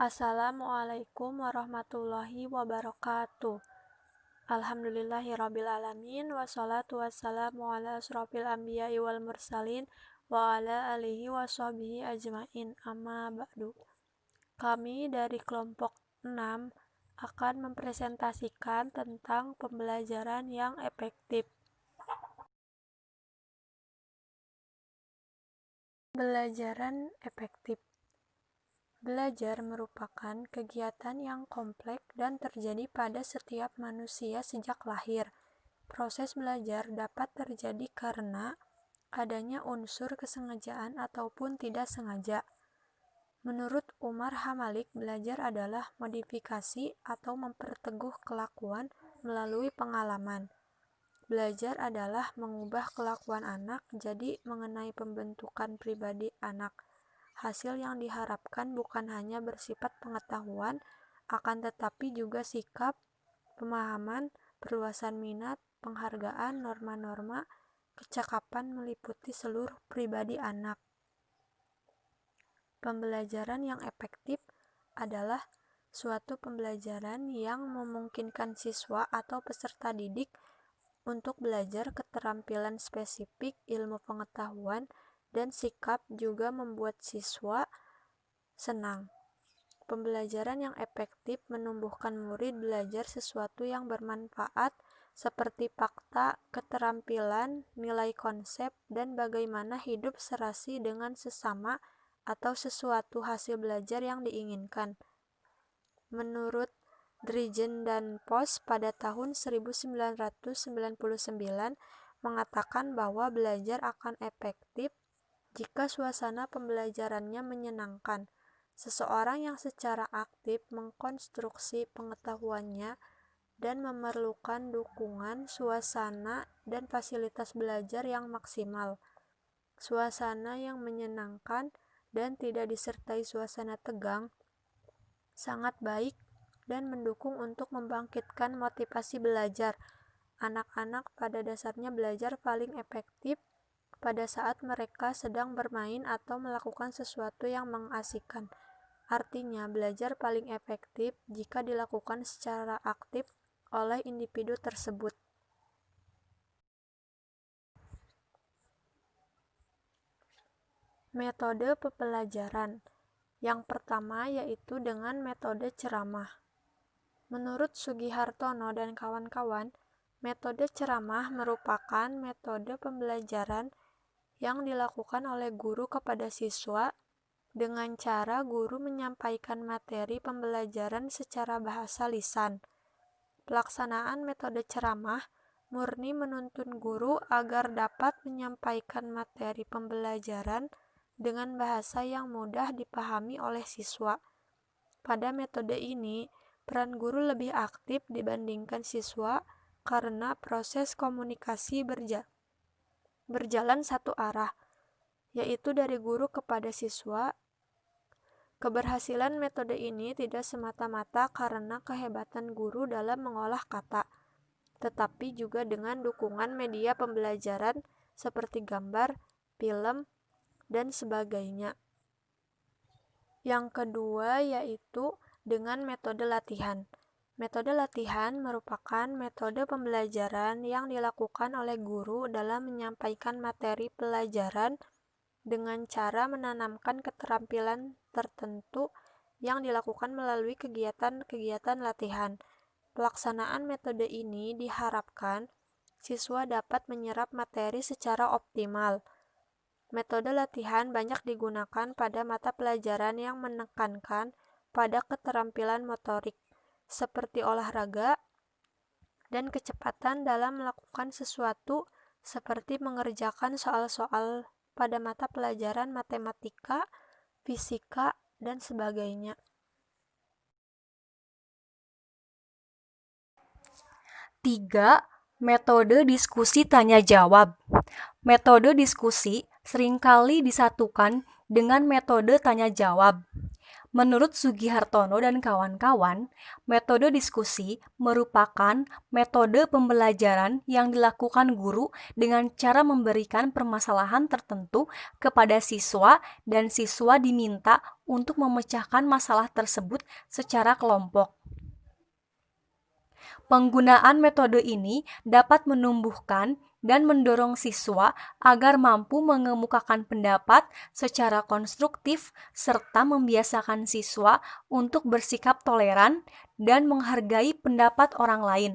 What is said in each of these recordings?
Assalamualaikum warahmatullahi wabarakatuh. Alhamdulillahirrabbilalamin. Wassalatu wassalamu ala asrofil anbiya'i wal mursalin wa ala alihi wa sahbihi ajmain. Amma ba'du. Kami dari kelompok 6 akan mempresentasikan tentang pembelajaran yang efektif. Pembelajaran efektif. Belajar merupakan kegiatan yang kompleks dan terjadi pada setiap manusia sejak lahir. Proses belajar dapat terjadi karena adanya unsur kesengajaan ataupun tidak sengaja. Menurut Umar Hamalik, belajar adalah modifikasi atau memperteguh kelakuan melalui pengalaman. Belajar adalah mengubah kelakuan anak jadi mengenai pembentukan pribadi anak. Hasil yang diharapkan bukan hanya bersifat pengetahuan, akan tetapi juga sikap, pemahaman, perluasan minat, penghargaan, norma-norma, kecakapan meliputi seluruh pribadi anak. Pembelajaran yang efektif adalah suatu pembelajaran yang memungkinkan siswa atau peserta didik untuk belajar keterampilan spesifik ilmu pengetahuan dan sikap juga membuat siswa senang. Pembelajaran yang efektif menumbuhkan murid belajar sesuatu yang bermanfaat seperti fakta, keterampilan, nilai konsep, dan bagaimana hidup serasi dengan sesama atau sesuatu hasil belajar yang diinginkan. Menurut Drijen dan Pos pada tahun 1999 mengatakan bahwa belajar akan efektif jika suasana pembelajarannya menyenangkan. Seseorang yang secara aktif mengkonstruksi pengetahuannya dan memerlukan dukungan suasana dan fasilitas belajar yang maksimal. Suasana yang menyenangkan dan tidak disertai suasana tegang sangat baik dan mendukung untuk membangkitkan motivasi belajar. Anak-anak pada dasarnya belajar paling efektif pada saat mereka sedang bermain atau melakukan sesuatu yang mengasihkan. Artinya, belajar paling efektif jika dilakukan secara aktif oleh individu tersebut. Metode pembelajaran. Yang pertama yaitu dengan metode ceramah. Menurut Sugihartono dan kawan-kawan, metode ceramah merupakan metode pembelajaran yang dilakukan oleh guru kepada siswa dengan cara guru menyampaikan materi pembelajaran secara bahasa lisan. Pelaksanaan metode ceramah murni menuntun guru agar dapat menyampaikan materi pembelajaran dengan bahasa yang mudah dipahami oleh siswa. Pada metode ini, peran guru lebih aktif dibandingkan siswa karena proses komunikasi berjalan satu arah, yaitu dari guru kepada siswa. Keberhasilan metode ini tidak semata-mata karena kehebatan guru dalam mengolah kata, tetapi juga dengan dukungan media pembelajaran seperti gambar, film, dan sebagainya. Yang kedua yaitu dengan metode latihan. Metode latihan merupakan metode pembelajaran yang dilakukan oleh guru dalam menyampaikan materi pelajaran dengan cara menanamkan keterampilan tertentu yang dilakukan melalui kegiatan-kegiatan latihan. Pelaksanaan metode ini diharapkan siswa dapat menyerap materi secara optimal. Metode latihan banyak digunakan pada mata pelajaran yang menekankan pada keterampilan motorik, seperti olahraga dan kecepatan dalam melakukan sesuatu, seperti mengerjakan soal-soal pada mata pelajaran matematika, fisika, dan sebagainya. Tiga, metode diskusi tanya-jawab. Metode diskusi seringkali disatukan dengan metode tanya-jawab. Menurut Sugihartono dan kawan-kawan, metode diskusi merupakan metode pembelajaran yang dilakukan guru dengan cara memberikan permasalahan tertentu kepada siswa dan siswa diminta untuk memecahkan masalah tersebut secara kelompok. Penggunaan metode ini dapat menumbuhkan dan mendorong siswa agar mampu mengemukakan pendapat secara konstruktif serta membiasakan siswa untuk bersikap toleran dan menghargai pendapat orang lain.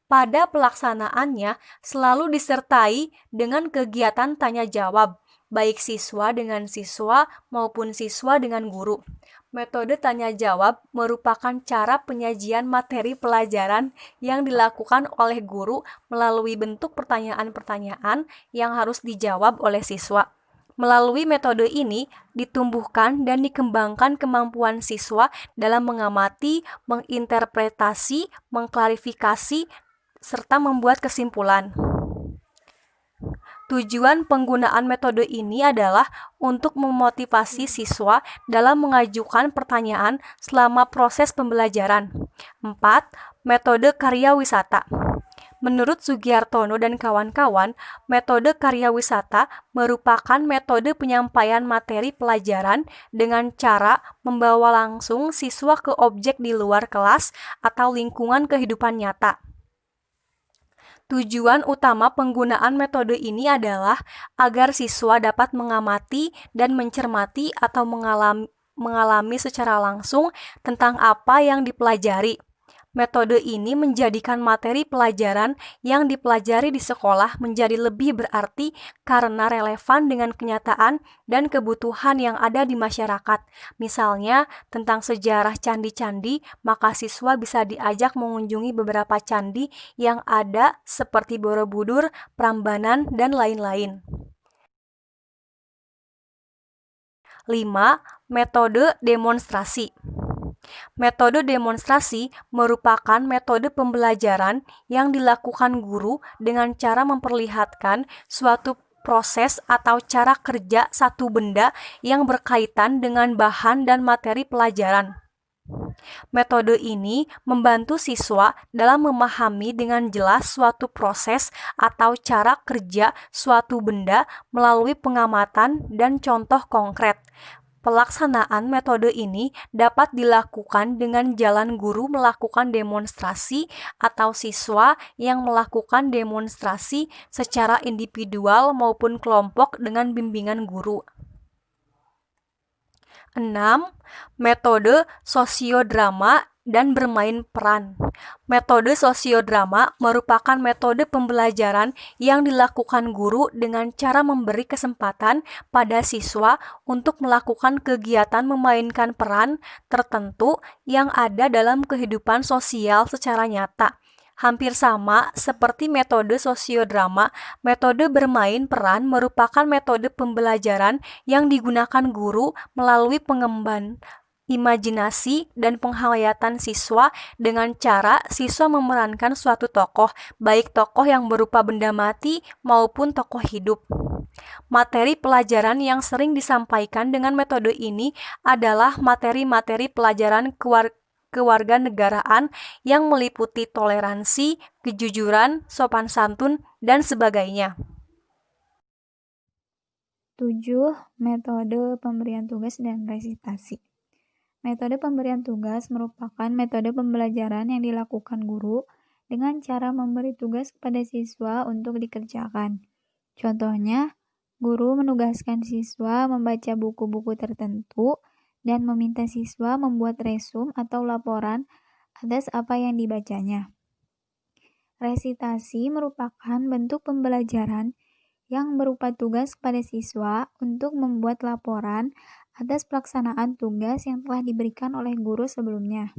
Pada pelaksanaannya selalu disertai dengan kegiatan tanya jawab, baik siswa dengan siswa maupun siswa dengan guru. Metode tanya jawab merupakan cara penyajian materi pelajaran yang dilakukan oleh guru melalui bentuk pertanyaan-pertanyaan yang harus dijawab oleh siswa. Melalui metode ini, ditumbuhkan dan dikembangkan kemampuan siswa dalam mengamati, menginterpretasi, mengklarifikasi, serta membuat kesimpulan. Tujuan penggunaan metode ini adalah untuk memotivasi siswa dalam mengajukan pertanyaan selama proses pembelajaran. 4. Metode karya wisata. Menurut Sugiartono dan kawan-kawan, metode karya wisata merupakan metode penyampaian materi pelajaran dengan cara membawa langsung siswa ke objek di luar kelas atau lingkungan kehidupan nyata. Tujuan utama penggunaan metode ini adalah agar siswa dapat mengamati dan mencermati atau mengalami secara langsung tentang apa yang dipelajari. Metode ini menjadikan materi pelajaran yang dipelajari di sekolah menjadi lebih berarti karena relevan dengan kenyataan dan kebutuhan yang ada di masyarakat. Misalnya, tentang sejarah candi-candi, maka siswa bisa diajak mengunjungi beberapa candi yang ada seperti Borobudur, Prambanan, dan lain-lain. 5. Metode demonstrasi. Metode demonstrasi merupakan metode pembelajaran yang dilakukan guru dengan cara memperlihatkan suatu proses atau cara kerja satu benda yang berkaitan dengan bahan dan materi pelajaran. Metode ini membantu siswa dalam memahami dengan jelas suatu proses atau cara kerja suatu benda melalui pengamatan dan contoh konkret. Pelaksanaan metode ini dapat dilakukan dengan jalan guru melakukan demonstrasi atau siswa yang melakukan demonstrasi secara individual maupun kelompok dengan bimbingan guru. 6. Metode sosiodrama dan bermain peran. Metode sosiodrama merupakan metode pembelajaran yang dilakukan guru dengan cara memberi kesempatan pada siswa untuk melakukan kegiatan memainkan peran tertentu yang ada dalam kehidupan sosial secara nyata. Hampir sama seperti metode sosiodrama, metode bermain peran merupakan metode pembelajaran yang digunakan guru melalui pengembangan imajinasi dan penghayatan siswa dengan cara siswa memerankan suatu tokoh, baik tokoh yang berupa benda mati maupun tokoh hidup. Materi pelajaran yang sering disampaikan dengan metode ini adalah materi-materi pelajaran kewarganegaraan yang meliputi toleransi, kejujuran, sopan santun, dan sebagainya. 7. Metode pemberian tugas dan resitasi. Metode pemberian tugas merupakan metode pembelajaran yang dilakukan guru dengan cara memberi tugas kepada siswa untuk dikerjakan. Contohnya, guru menugaskan siswa membaca buku-buku tertentu dan meminta siswa membuat resum atau laporan atas apa yang dibacanya. Resitasi merupakan bentuk pembelajaran yang berupa tugas kepada siswa untuk membuat laporan atas pelaksanaan tugas yang telah diberikan oleh guru sebelumnya.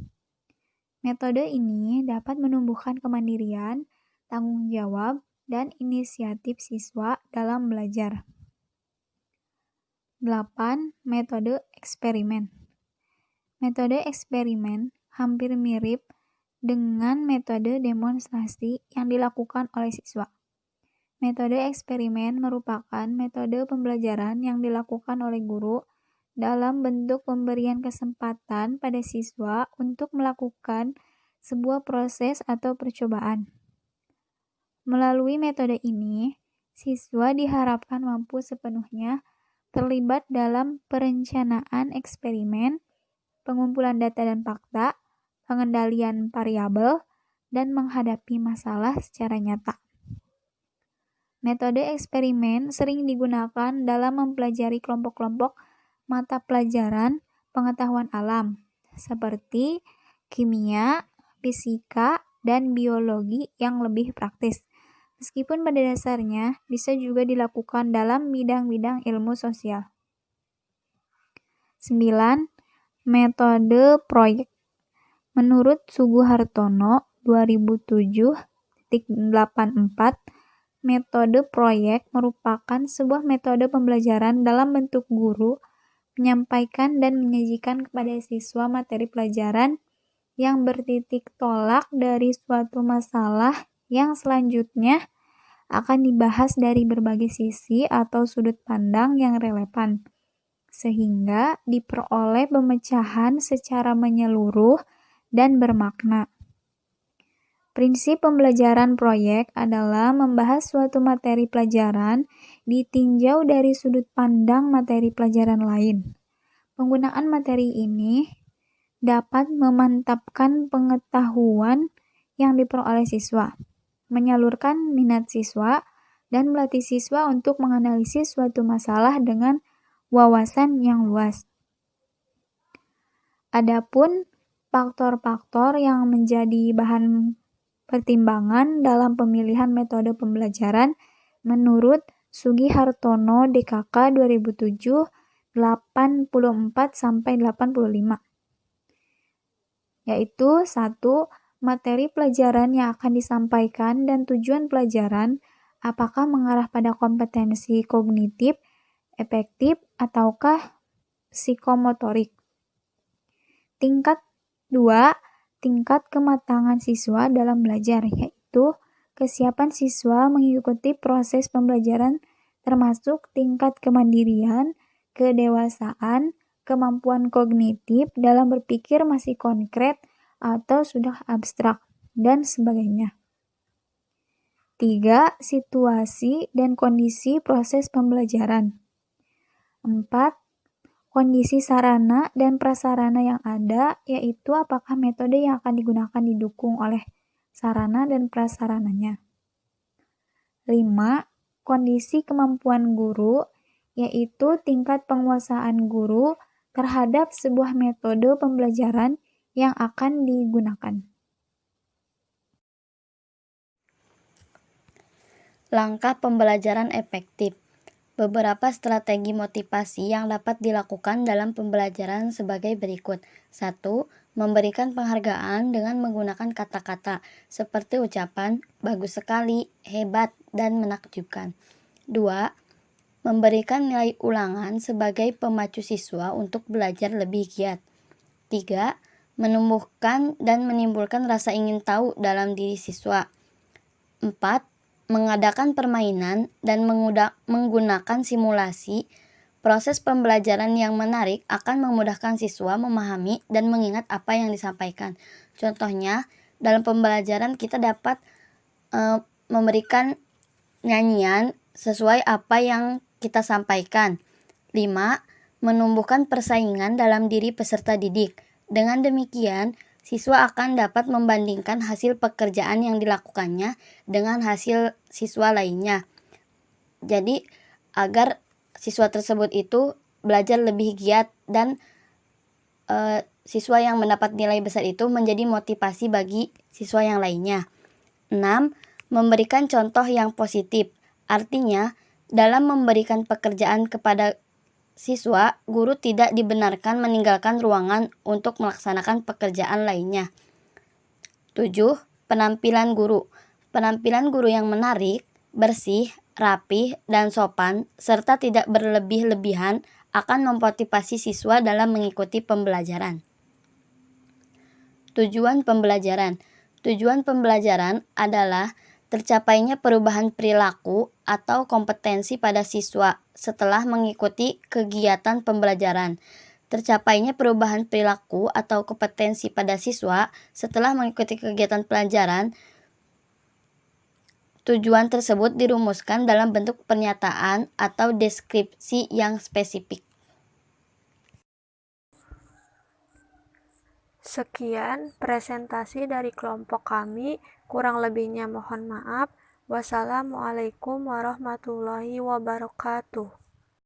Metode ini dapat menumbuhkan kemandirian, tanggung jawab, dan inisiatif siswa dalam belajar. 8. Metode eksperimen. Metode eksperimen hampir mirip dengan metode demonstrasi yang dilakukan oleh siswa. Metode eksperimen merupakan metode pembelajaran yang dilakukan oleh guru dalam bentuk pemberian kesempatan pada siswa untuk melakukan sebuah proses atau percobaan. Melalui metode ini, siswa diharapkan mampu sepenuhnya terlibat dalam perencanaan eksperimen, pengumpulan data dan fakta, pengendalian variabel, dan menghadapi masalah secara nyata. Metode eksperimen sering digunakan dalam mempelajari kelompok-kelompok mata pelajaran pengetahuan alam, seperti kimia, fisika, dan biologi yang lebih praktis. Meskipun pada dasarnya bisa juga dilakukan dalam bidang-bidang ilmu sosial. 9. Metode proyek. Menurut Suguhartono 2007.84, metode proyek merupakan sebuah metode pembelajaran dalam bentuk guru menyampaikan dan menyajikan kepada siswa materi pelajaran yang bertitik tolak dari suatu masalah yang selanjutnya akan dibahas dari berbagai sisi atau sudut pandang yang relevan, sehingga diperoleh pemecahan secara menyeluruh dan bermakna. Prinsip pembelajaran proyek adalah membahas suatu materi pelajaran ditinjau dari sudut pandang materi pelajaran lain. Penggunaan materi ini dapat memantapkan pengetahuan yang diperoleh siswa, menyalurkan minat siswa, dan melatih siswa untuk menganalisis suatu masalah dengan wawasan yang luas. Adapun faktor-faktor yang menjadi bahan pertimbangan dalam pemilihan metode pembelajaran menurut Sugihartono DKK 2007 84-85, yaitu 1. Materi pelajaran yang akan disampaikan dan tujuan pelajaran apakah mengarah pada kompetensi kognitif, efektif, ataukah psikomotorik. Tingkat 2. Tingkat kematangan siswa dalam belajar, yaitu kesiapan siswa mengikuti proses pembelajaran termasuk tingkat kemandirian, kedewasaan, kemampuan kognitif dalam berpikir masih konkret atau sudah abstrak, dan sebagainya. 3. Situasi dan kondisi proses pembelajaran. 4. Kondisi sarana dan prasarana yang ada, yaitu apakah metode yang akan digunakan didukung oleh sarana dan prasarananya. 5. Kondisi kemampuan guru, yaitu tingkat penguasaan guru terhadap sebuah metode pembelajaran yang akan digunakan. Langkah pembelajaran efektif. Beberapa strategi motivasi yang dapat dilakukan dalam pembelajaran sebagai berikut. 1. Memberikan penghargaan dengan menggunakan kata-kata seperti ucapan bagus sekali, hebat, dan menakjubkan. 2. Memberikan nilai ulangan sebagai pemacu siswa untuk belajar lebih giat. 3. Menumbuhkan dan menimbulkan rasa ingin tahu dalam diri siswa. 4. Mengadakan permainan dan menggunakan simulasi. Proses pembelajaran yang menarik akan memudahkan siswa memahami dan mengingat apa yang disampaikan. Contohnya, dalam pembelajaran kita dapat memberikan nyanyian sesuai apa yang kita sampaikan. 5. Menumbuhkan persaingan dalam diri peserta didik. Dengan demikian, siswa akan dapat membandingkan hasil pekerjaan yang dilakukannya dengan hasil siswa lainnya. Jadi, agar siswa tersebut itu belajar lebih giat dan siswa yang mendapat nilai besar itu menjadi motivasi bagi siswa yang lainnya. 6. Memberikan contoh yang positif. Artinya, dalam memberikan pekerjaan kepada siswa, guru tidak dibenarkan meninggalkan ruangan untuk melaksanakan pekerjaan lainnya. 7. Penampilan guru. Penampilan guru yang menarik, bersih, rapih, dan sopan, serta tidak berlebih-lebihan akan memotivasi siswa dalam mengikuti pembelajaran. Tujuan pembelajaran. Tujuan pembelajaran adalah tercapainya perubahan perilaku atau kompetensi pada siswa setelah mengikuti kegiatan pembelajaran. Tercapainya perubahan perilaku atau kompetensi pada siswa setelah mengikuti kegiatan pelajaran Tujuan tersebut dirumuskan dalam bentuk pernyataan atau deskripsi yang spesifik. Sekian presentasi dari kelompok kami, kurang lebihnya mohon maaf. Wassalamualaikum warahmatullahi wabarakatuh.